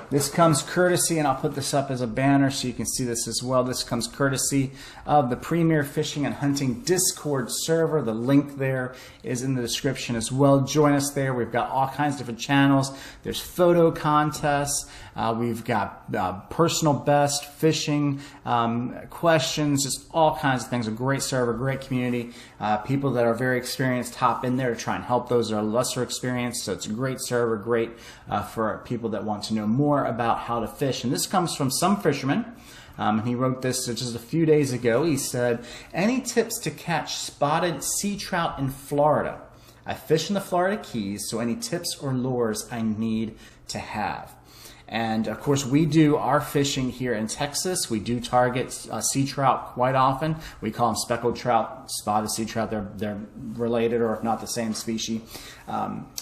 This comes courtesy, and I'll put this up as a banner so you can see this as well. This comes courtesy of the Premier Fishing and Hunting Discord server. The link there is in the description as well. Join us there. We've got all kinds of different channels. There's photo contests. We've got personal best, fishing, questions, just all kinds of things. A great server, great community. People that are very experienced hop in there to try and help those that are lesser experienced. So it's a great server, great for people that want to know more about how to fish. And this comes from some fisherman. He wrote this just a few days ago. He said, any tips to catch spotted sea trout in Florida? I fish in the Florida Keys, so any tips or lures I need to have? And of course, we do our fishing here in Texas. We do target sea trout quite often. We call them speckled trout, spotted sea trout. They're related, or if not the same species.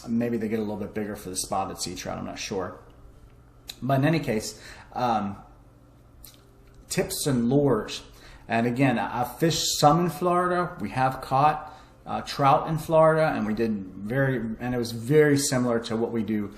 Maybe they get a little bit bigger for the spotted sea trout. I'm not sure. But in any case, tips and lures. And again, I've fished some in Florida. We have caught trout in Florida, and it was very similar to what we do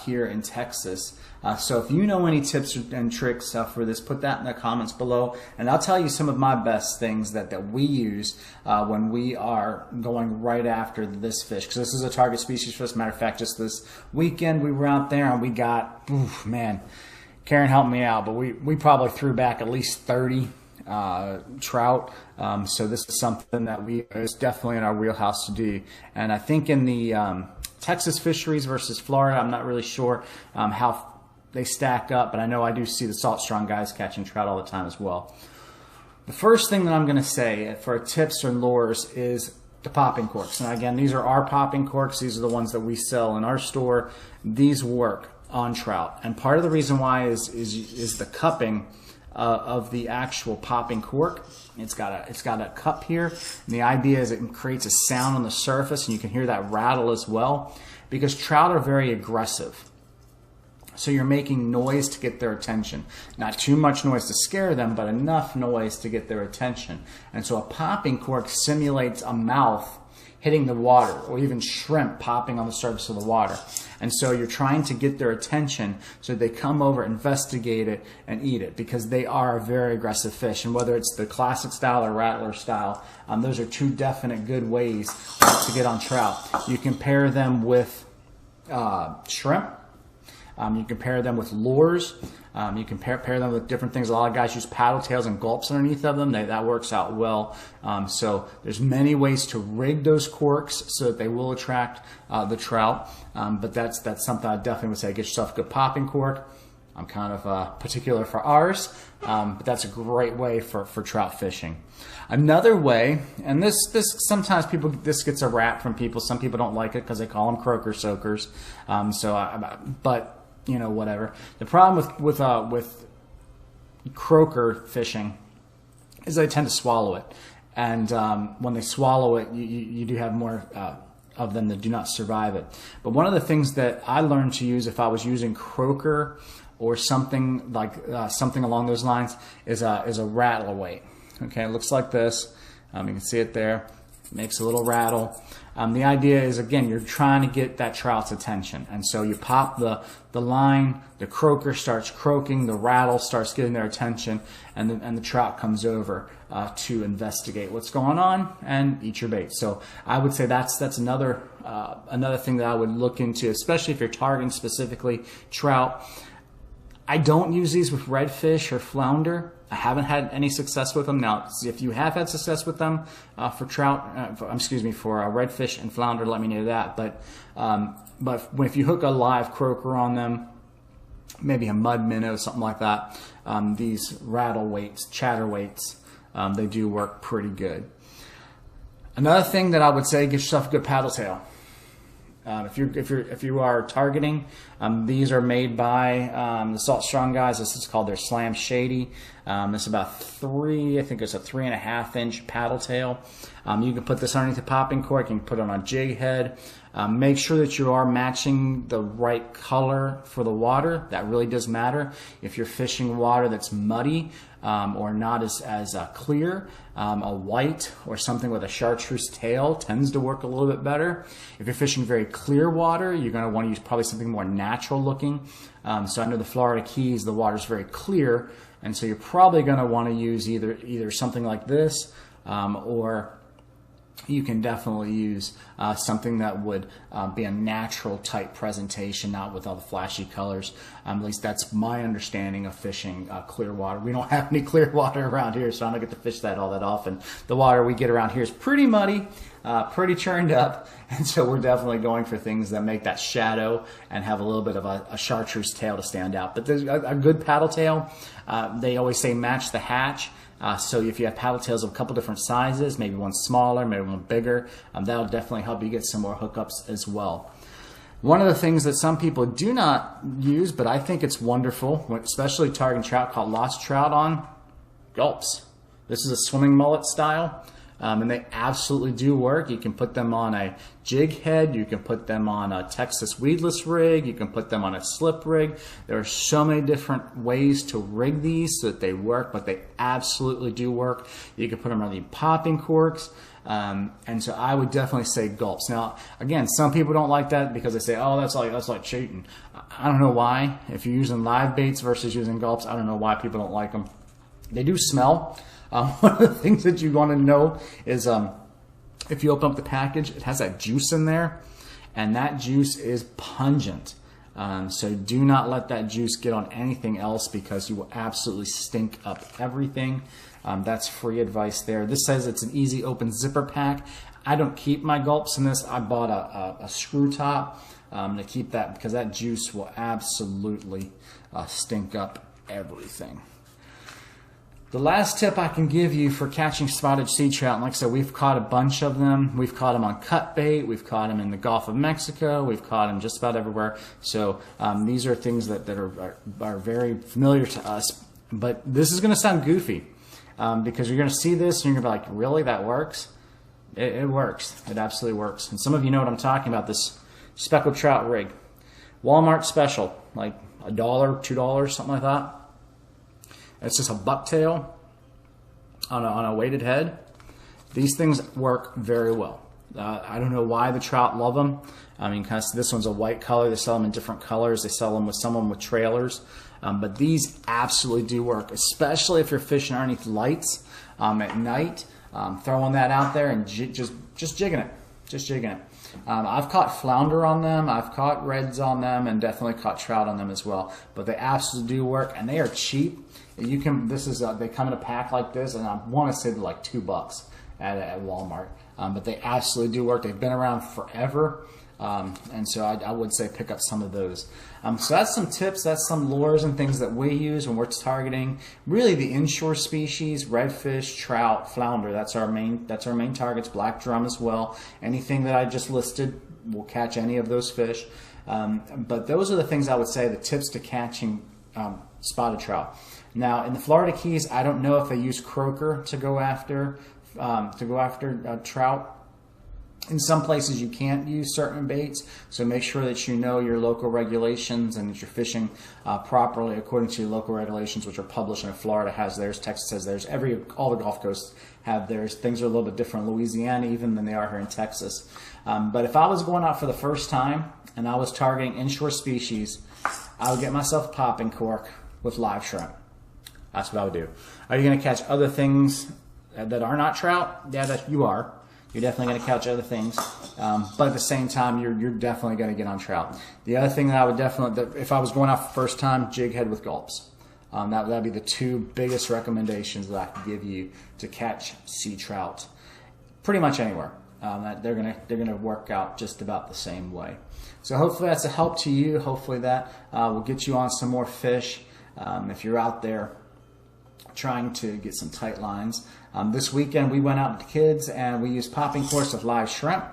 here in Texas. So if you know any tips and tricks for this, put that in the comments below, and I'll tell you some of my best things that we use when we are going right after this fish, because this is a target species for us. Matter of fact, just this weekend we were out there and we got, man, Karen helped me out, but we probably threw back at least 30 trout. So this is something that is definitely in our wheelhouse to do. And I think in the Texas fisheries versus Florida, I'm not really sure how they stack up, but I know I do see the Salt Strong guys catching trout all the time as well. The first thing that I'm going to say for tips or lures is the popping corks. And again, these are our popping corks. These are the ones that we sell in our store. These work on trout, and part of the reason why is the cupping of the actual popping cork. It's got a cup here, and the idea is it creates a sound on the surface, and you can hear that rattle as well, because trout are very aggressive. So you're making noise to get their attention. Not too much noise to scare them, but enough noise to get their attention. And so a popping cork simulates a mouth hitting the water, or even shrimp popping on the surface of the water. And so you're trying to get their attention so they come over, investigate it, and eat it, because they are a very aggressive fish. And whether it's the classic style or rattler style, those are two definite good ways to get on trout. You can pair them with shrimp. You can pair them with lures. You can pair them with different things. A lot of guys use paddle tails and gulps underneath of them. That works out well. So there's many ways to rig those corks so that they will attract the trout. But that's something I definitely would say. Get yourself a good popping cork. I'm kind of particular for ours, but that's a great way for trout fishing. Another way, and this sometimes this gets a rap from people. Some people don't like it because they call them croaker soakers. But you know, whatever. The problem with croaker fishing is they tend to swallow it, and when they swallow it, you do have more of them that do not survive it. But one of the things that I learned to use if I was using croaker or something like something along those lines is a rattle weight. Okay, it looks like this. You can see it there. It makes a little rattle. The idea is, again, you're trying to get that trout's attention. And so you pop the line, the croaker starts croaking, the rattle starts getting their attention, and the trout comes over to investigate what's going on and eat your bait. So I would say that's another thing that I would look into, especially if you're targeting specifically trout. I don't use these with redfish or flounder. I haven't had any success with them. Now, if you have had success with them for trout, for redfish and flounder, let me know that. But if you hook a live croaker on them, maybe a mud minnow, something like that, these rattle weights, chatter weights, they do work pretty good. Another thing that I would say, get yourself a good paddle tail. If you are targeting, these are made by the Salt Strong guys. This is called their Slam Shady. It's about I think it's a 3.5 inch paddle tail. You can put this underneath the popping cork. You can put it on a jig head. Make sure that you are matching the right color for the water. That really does matter. If you're fishing water that's muddy or not as clear, a white or something with a chartreuse tail tends to work a little bit better. If you're fishing very clear water, you're going to want to use probably something more natural looking So I know the Florida Keys, the water's very clear, and so you're probably going to want to use either something like this, or you can definitely use something that would be a natural type presentation, not with all the flashy colors. At least that's my understanding of fishing clear water. We don't have any clear water around here, so I don't get to fish that all that often. The water we get around here is pretty muddy, pretty churned up, and so we're definitely going for things that make that shadow and have a little bit of a chartreuse tail to stand out. But there's a good paddle tail. They always say match the hatch. So if you have paddle tails of a couple different sizes, maybe one smaller, maybe one bigger, that'll definitely help you get some more hookups as well. One of the things that some people do not use, but I think it's wonderful, especially targeting trout, called lost trout on, gulps. This is a swimming mullet style. And they absolutely do work. You can put them on a jig head. You can put them on a Texas weedless rig. You can put them on a slip rig. There are so many different ways to rig these so that they work, but they absolutely do work. You can put them on the popping corks. And so I would definitely say gulps. Now, again, some people don't like that because they say, oh, that's like cheating. I don't know why. If you're using live baits versus using gulps, I don't know why people don't like them. They do smell. One of the things that you want to know is if you open up the package, it has that juice in there, and that juice is pungent. So do not let that juice get on anything else because you will absolutely stink up everything. That's free advice there. This says it's an easy open zipper pack. I don't keep my gulps in this. I bought a screw top to keep that because that juice will absolutely stink up everything. The last tip I can give you for catching spotted sea trout, and like I said, we've caught a bunch of them. We've caught them on cut bait. We've caught them in the Gulf of Mexico. We've caught them just about everywhere. So these are things that are very familiar to us. But this is going to sound goofy because you're going to see this and you're going to be like, really, that works? It works. It absolutely works. And some of you know what I'm talking about, this speckled trout rig. Walmart special, like $1, $2, something like that. It's just a bucktail on a weighted head. These things work very well. I don't know why the trout love them. I mean, kind of, this one's a white color. They sell them in different colors. They sell them with some with trailers. But these absolutely do work, especially if you're fishing underneath lights at night. Throwing that out there and just jigging it. Just jigging it. I've caught flounder on them, I've caught reds on them, and definitely caught trout on them as well. But they absolutely do work, and they are cheap. You can. This is they come in a pack like this, and I want to say they're like $2 at Walmart. But they absolutely do work. They've been around forever, and so I would say pick up some of those. So that's some tips. That's some lures and things that we use when we're targeting really the inshore species: redfish, trout, flounder. That's our main targets. Black drum as well. Anything that I just listed will catch any of those fish. But those are the things I would say, the tips to catching spotted trout. Now in the Florida Keys, I don't know if they use croaker to go after trout. In some places you can't use certain baits, so make sure that you know your local regulations and that you're fishing properly according to your local regulations, which are published. And Florida has theirs, Texas has theirs, all the Gulf coasts have theirs. Things are a little bit different in Louisiana even than they are here in Texas. But if I was going out for the first time and I was targeting inshore species, I would get myself a popping cork with live shrimp. That's what I would do. Are you going to catch other things that are not trout? Yeah, you are. You're definitely going to catch other things, but at the same time, you're definitely going to get on trout. The other thing that I would definitely, if I was going out for the first time, jig head with gulps. That'd be the two biggest recommendations that I could give you to catch sea trout, pretty much anywhere. They're gonna work out just about the same way. So hopefully that's a help to you. Hopefully that will get you on some more fish if you're out there trying to get some tight lines. This weekend we went out with the kids and we used popping corks with live shrimp,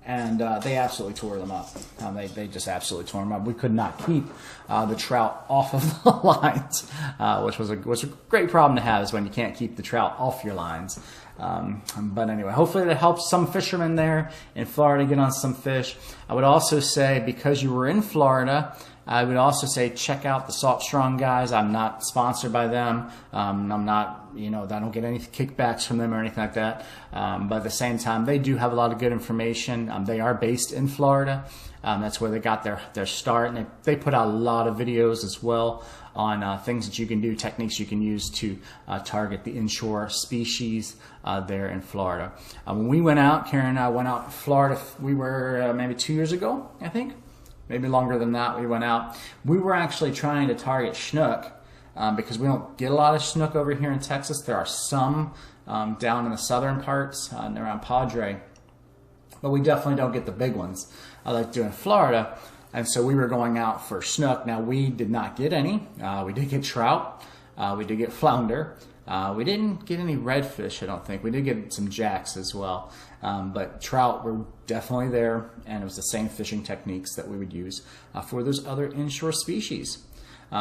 and they absolutely tore them up. They just absolutely tore them up. We could not keep the trout off of the lines, which was a great problem to have, is when you can't keep the trout off your lines. But anyway, hopefully that helps some fishermen there in Florida get on some fish. I would also say, because you were in Florida I would also say check out the Salt Strong guys. I'm not sponsored by them. I'm not, I don't get any kickbacks from them or anything like that. But at the same time, they do have a lot of good information. They are based in Florida. That's where they got their start, and they put out a lot of videos as well on things that you can do, techniques you can use to target the inshore species there in Florida. When we went out, Karen and I went out to Florida, we were maybe 2 years ago, I think. Maybe longer than that, we went out. We were actually trying to target snook because we don't get a lot of snook over here in Texas. There are some down in the southern parts around Padre, but we definitely don't get the big ones like do in Florida. And so we were going out for snook. Now, we did not get any. We did get trout. We did get flounder. We didn't get any redfish, I don't think. We did get some jacks as well. But trout were definitely there, and it was the same fishing techniques that we would use for those other inshore species.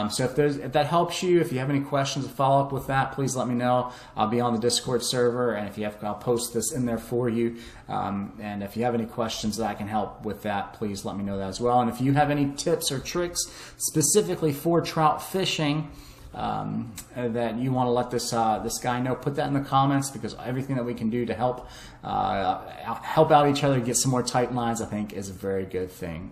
So if that helps you, if you have any questions to follow up with that, please let me know. I'll be on the Discord server, and I'll post this in there for you. And if you have any questions that I can help with that, please let me know that as well. And if you have any tips or tricks specifically for trout fishing, that you want to let this guy know, put that in the comments, because everything that we can do to help out each other get some more tight lines, I think, is a very good thing.